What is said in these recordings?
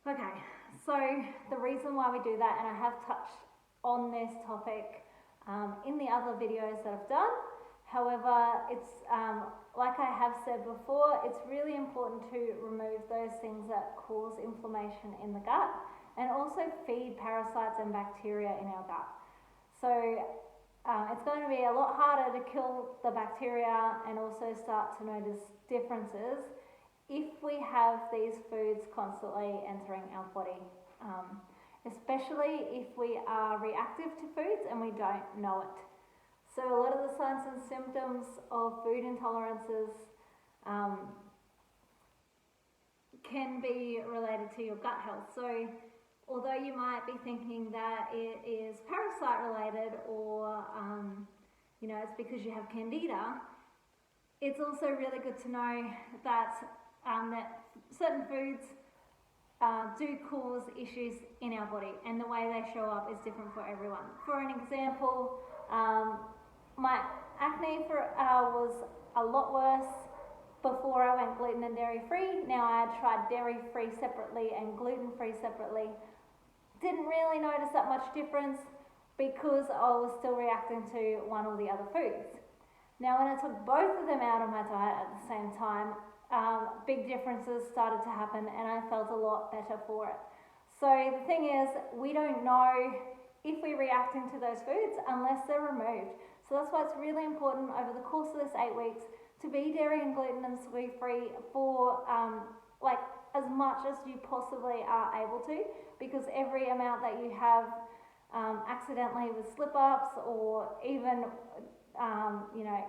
Okay, so the reason why we do that, and I have touched on this topic in the other videos that I've done, however, it's like I have said before, it's really important to remove those things that cause inflammation in the gut and also feed parasites and bacteria in our gut. So it's going to be a lot harder to kill the bacteria and also start to notice differences if we have these foods constantly entering our body, especially if we are reactive to foods and we don't know it. So a lot of the signs and symptoms of food intolerances can be related to your gut health. So although you might be thinking that it is parasite related or it's because you have candida, it's also really good to know that certain foods do cause issues in our body, and the way they show up is different for everyone. For an example, my acne was a lot worse before I went gluten and dairy free. Now I had tried dairy free separately and gluten free separately. Didn't really notice that much difference because I was still reacting to one or the other foods. Now when I took both of them out of my diet at the same time, big differences started to happen and I felt a lot better for it. So the thing is, we don't know if we're reacting to those foods unless they're removed. So that's why it's really important over the course of this 8 weeks to be dairy and gluten and soy free for as much as you possibly are able to, because every amount that you have accidentally with slip-ups, or even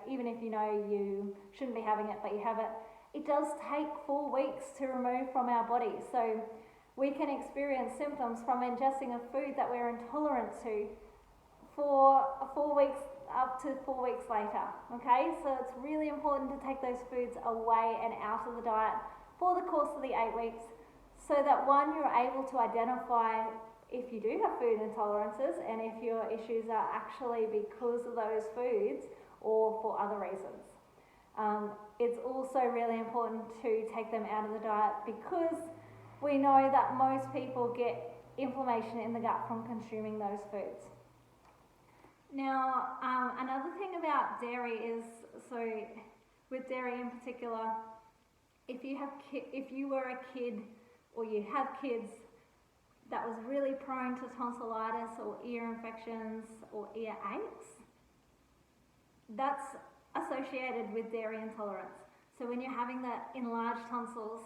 even if you know you shouldn't be having it but you have it, it does take 4 weeks to remove from our body. So we can experience symptoms from ingesting a food that we're intolerant to for 4 weeks, up to 4 weeks later. Okay, so it's really important to take those foods away and out of the diet for the course of the 8 weeks, so that one, you're able to identify if you do have food intolerances and if your issues are actually because of those foods or for other reasons. It's also really important to take them out of the diet because we know that most people get inflammation in the gut from consuming those foods. Now, another thing about dairy is, so with dairy in particular, if you were a kid or you have kids that was really prone to tonsillitis or ear infections or ear aches, that's associated with dairy intolerance. So when you're having that enlarged tonsils,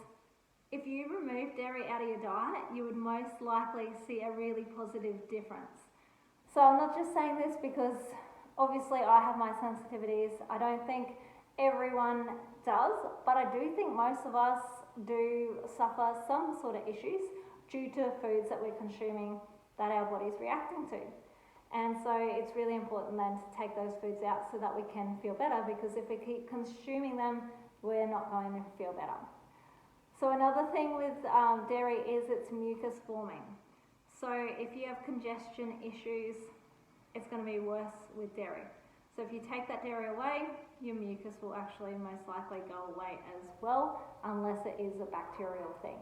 if you remove dairy out of your diet, you would most likely see a really positive difference. So I'm not just saying this because obviously I have my sensitivities. I don't think everyone does, but I do think most of us do suffer some sort of issues due to foods that we're consuming that our body's reacting to. And so it's really important then to take those foods out so that we can feel better, because if we keep consuming them, we're not going to feel better. So another thing with dairy is it's mucus forming. So if you have congestion issues, it's going to be worse with dairy. So if you take that dairy away, your mucus will actually most likely go away as well, unless it is a bacterial thing.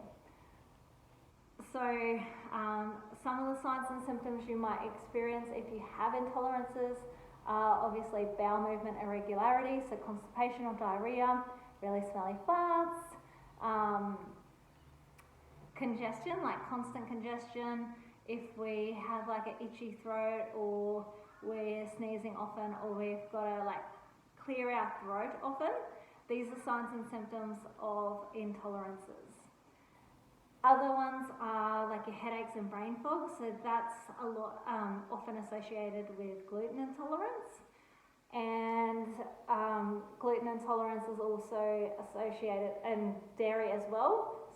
So some of the signs and symptoms you might experience if you have intolerances are obviously bowel movement irregularity, so constipation or diarrhea, really smelly farts, congestion, like constant congestion, if we have like an itchy throat or we're sneezing often or we've got to clear our throat often, these are signs and symptoms of intolerances. Other ones are like your headaches and brain fog, so that's a lot often associated with gluten intolerance. And gluten intolerance is also associated, and dairy as well,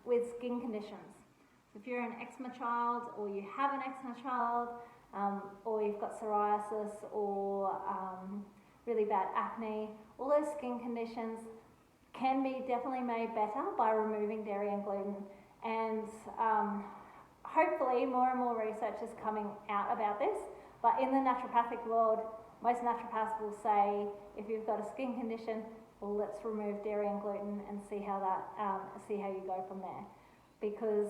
with skin conditions. So if you're an eczema child, or you have an eczema child, or you've got psoriasis or really bad acne, all those skin conditions can be definitely made better by removing dairy and gluten. And hopefully more and more research is coming out about this, but in the naturopathic world, most naturopaths will say, if you've got a skin condition, well, let's remove dairy and gluten and see how you go from there. because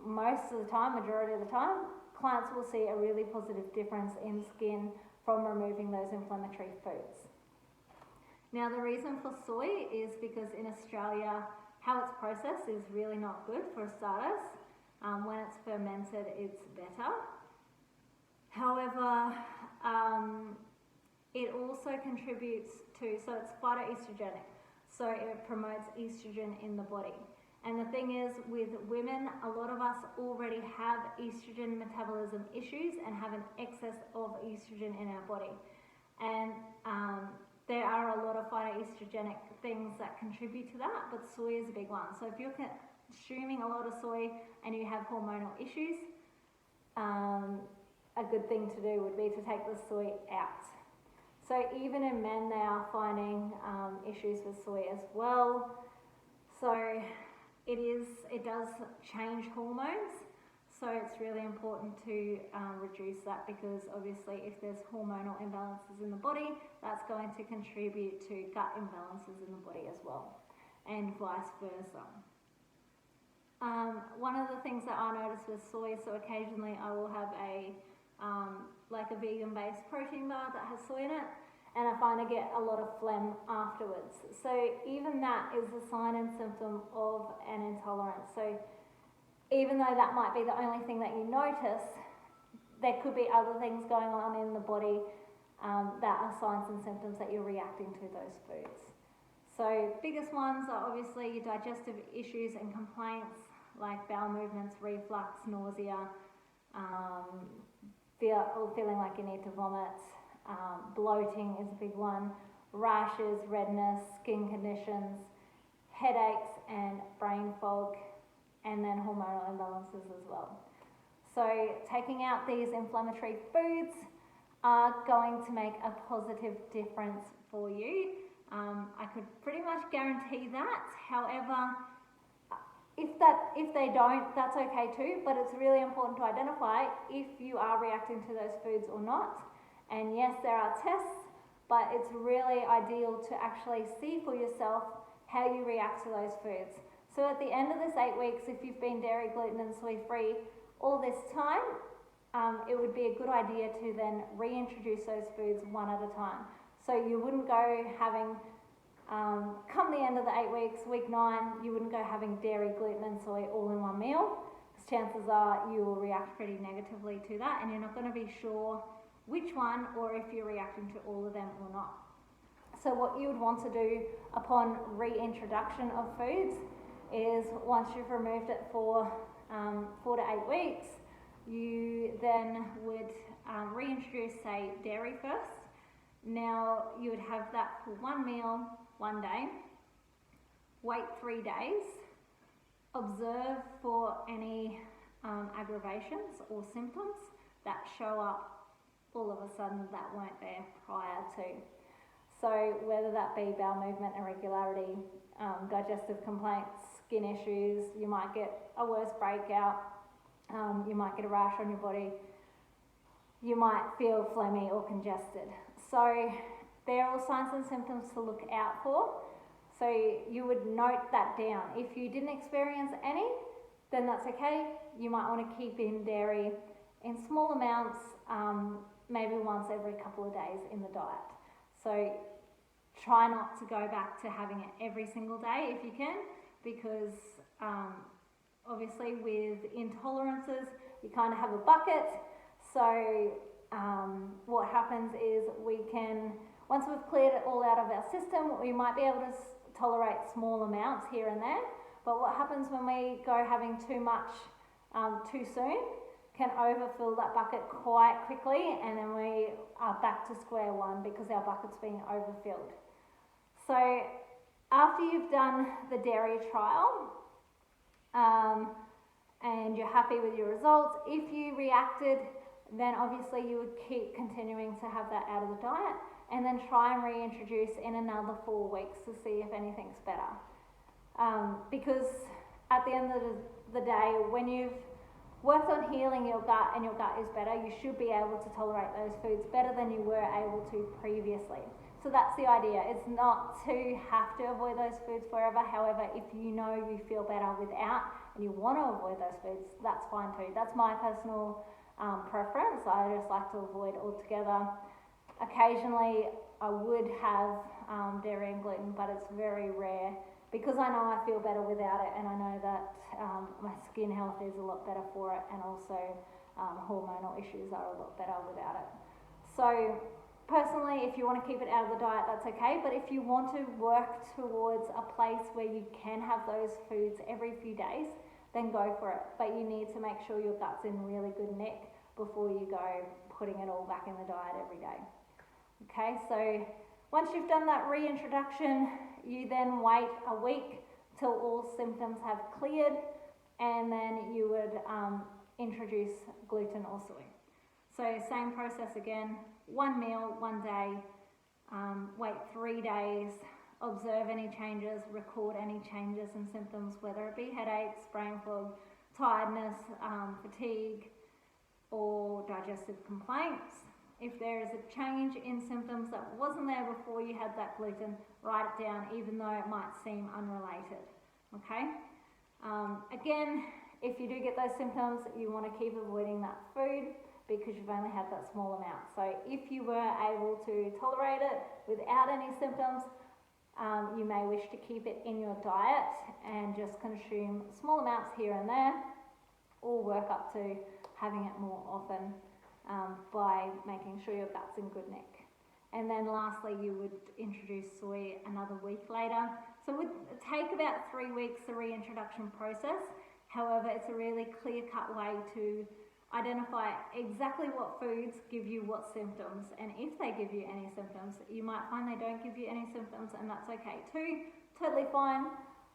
most of the time, majority of the time, clients will see a really positive difference in skin from removing those inflammatory foods. Now, the reason for soy is because in Australia, how it's processed is really not good for starters. When it's fermented, it's better. However, it also contributes to, so it's phytoestrogenic, so it promotes estrogen in the body. And the thing is, with women, a lot of us already have estrogen metabolism issues and have an excess of estrogen in our body. And there are a lot of phytoestrogenic things that contribute to that, but soy is a big one. So if you're consuming a lot of soy and you have hormonal issues, a good thing to do would be to take the soy out. So even in men, they are finding issues with soy as well. So it does change hormones. So it's really important to reduce that, because obviously if there's hormonal imbalances in the body, that's going to contribute to gut imbalances in the body as well, and vice versa. One of the things that I notice with soy, so occasionally I will have a vegan-based protein bar that has soy in it, and I find I get a lot of phlegm afterwards. So even that is a sign and symptom of an intolerance. So even though that might be the only thing that you notice, there could be other things going on in the body that are signs and symptoms that you're reacting to those foods. So biggest ones are obviously your digestive issues and complaints like bowel movements, reflux, nausea, feeling like you need to vomit, bloating is a big one, rashes, redness, skin conditions, headaches and brain fog, and then hormonal imbalances as well. So taking out these inflammatory foods are going to make a positive difference for you. I could pretty much guarantee that. However, if they don't, that's okay too, but it's really important to identify if you are reacting to those foods or not. And yes, there are tests, but it's really ideal to actually see for yourself how you react to those foods. So at the end of this 8 weeks, if you've been dairy, gluten and soy free all this time, it would be a good idea to then reintroduce those foods one at a time. So you wouldn't go having, come the end of the 8 weeks, week 9, you wouldn't go having dairy, gluten and soy all in one meal, because chances are you will react pretty negatively to that, and you're not going to be sure which one or if you're reacting to all of them or not. So what you would want to do upon reintroduction of foods is, once you've removed it for 4 to 8 weeks, you then would reintroduce, say, dairy first. Now you would have that for one meal, one day, wait 3 days, observe for any aggravations or symptoms that show up all of a sudden that weren't there prior to. So whether that be bowel movement irregularity, digestive complaints, skin issues, you might get a worse breakout, you might get a rash on your body, you might feel phlegmy or congested. So they're all signs and symptoms to look out for. So you would note that down. If you didn't experience any, then that's okay. You might want to keep in dairy in small amounts, maybe once every couple of days in the diet. So try not to go back to having it every single day if you can, because obviously with intolerances, you kind of have a bucket. So what happens is we can, once we've cleared it all out of our system, we might be able to tolerate small amounts here and there. But what happens when we go having too much too soon can overfill that bucket quite quickly, and then we are back to square one because our bucket's being overfilled. So after you've done the dairy trial and you're happy with your results, if you reacted, then obviously you would keep continuing to have that out of the diet, and then try and reintroduce in another 4 weeks to see if anything's better. Because at the end of the day, when you've worked on healing your gut and your gut is better, you should be able to tolerate those foods better than you were able to previously. So that's the idea. It's not to have to avoid those foods forever. However, if you know you feel better without, and and you want to avoid those foods, that's fine too. That's my personal preference. I just like to avoid altogether. Occasionally I would have dairy and gluten, but it's very rare because I know I feel better without it, and I know that my skin health is a lot better for it, and also hormonal issues are a lot better without it. So personally, if you want to keep it out of the diet, that's okay, but if you want to work towards a place where you can have those foods every few days, then go for it. But you need to make sure your gut's in really good nick before you go putting it all back in the diet every day. Okay, so once you've done that reintroduction, you then wait a week till all symptoms have cleared, and then you would introduce gluten or soy. So same process again, 1 meal, 1 day, wait 3 days, observe any changes, record any changes in symptoms, whether it be headaches, brain fog, tiredness, fatigue, or digestive complaints. If there is a change in symptoms that wasn't there before you had that gluten, write it down, even though it might seem unrelated. Okay? Again, if you do get those symptoms, you want to keep avoiding that food because you've only had that small amount. So if you were able to tolerate it without any symptoms, you may wish to keep it in your diet and just consume small amounts here and there, or work up to having it more often by making sure your gut's in good nick. And then lastly, you would introduce soy another week later. So it would take about 3 weeks, the reintroduction process. However, it's a really clear-cut way to identify exactly what foods give you what symptoms, and if they give you any symptoms. You might find they don't give you any symptoms, and that's okay too, totally fine,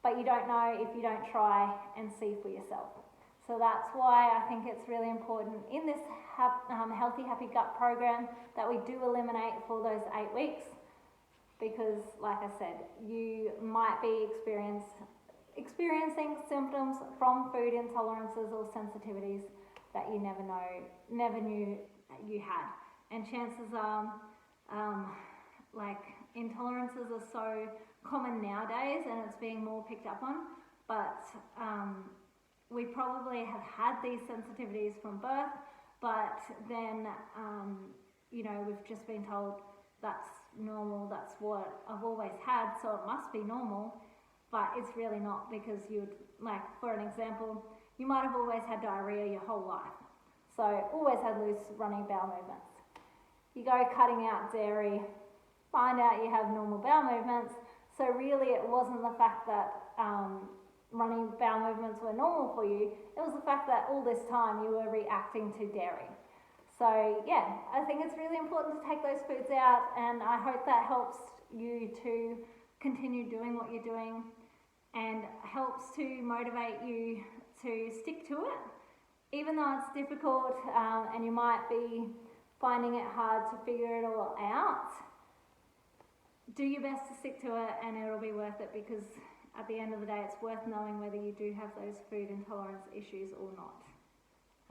but you don't know if you don't try and see for yourself. So that's why I think it's really important in this Healthy Happy Gut program that we do eliminate for those 8 weeks, because like I said, you might be experiencing symptoms from food intolerances or sensitivities that you never knew you had. And chances are, like, intolerances are so common nowadays and it's being more picked up on, but we probably have had these sensitivities from birth, but then, we've just been told that's normal, that's what I've always had, so it must be normal, but it's really not, because for an example, you might have always had diarrhea your whole life, so always had loose running bowel movements. You go cutting out dairy, find out you have normal bowel movements, so really it wasn't the fact that running bowel movements were normal for you, it was the fact that all this time you were reacting to dairy. So yeah, I think it's really important to take those foods out, and I hope that helps you to continue doing what you're doing and helps to motivate you to stick to it. Even though it's difficult and you might be finding it hard to figure it all out, do your best to stick to it, and it'll be worth it, because at the end of the day, it's worth knowing whether you do have those food intolerance issues or not.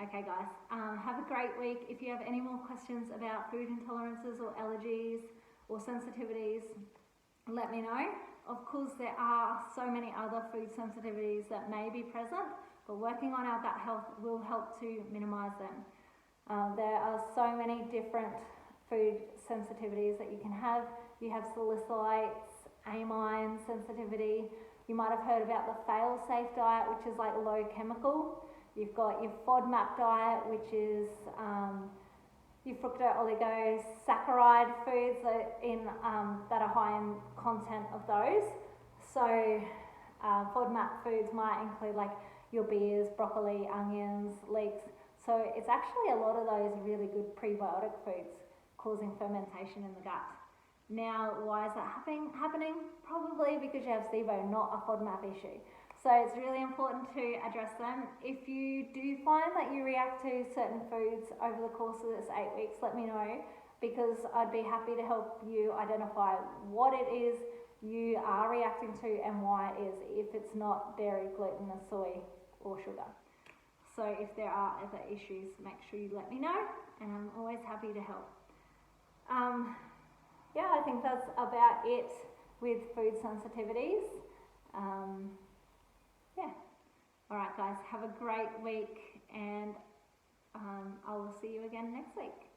Okay guys, have a great week. If you have any more questions about food intolerances or allergies or sensitivities, let me know. Of course, there are so many other food sensitivities that may be present, but working on our gut health will help to minimize them. There are so many different food sensitivities that you can have. You have salicylates, amine sensitivity. You might have heard about the fail-safe diet, which is like low chemical. You've got your FODMAP diet, which is your fructo-oligosaccharide foods that are high in content of those. So FODMAP foods might include like your beers, broccoli, onions, leeks. So it's actually a lot of those really good prebiotic foods causing fermentation in the gut. Now, why is that happening? Probably because you have SIBO, not a FODMAP issue. So it's really important to address them. If you do find that you react to certain foods over the course of this 8 weeks, let me know, because I'd be happy to help you identify what it is you are reacting to and why it is, if it's not dairy, gluten, or soy, or sugar. So if there are other issues, make sure you let me know, and I'm always happy to help. Yeah, I think that's about it with food sensitivities. Yeah, Alright guys, have a great week, and I will see you again next week.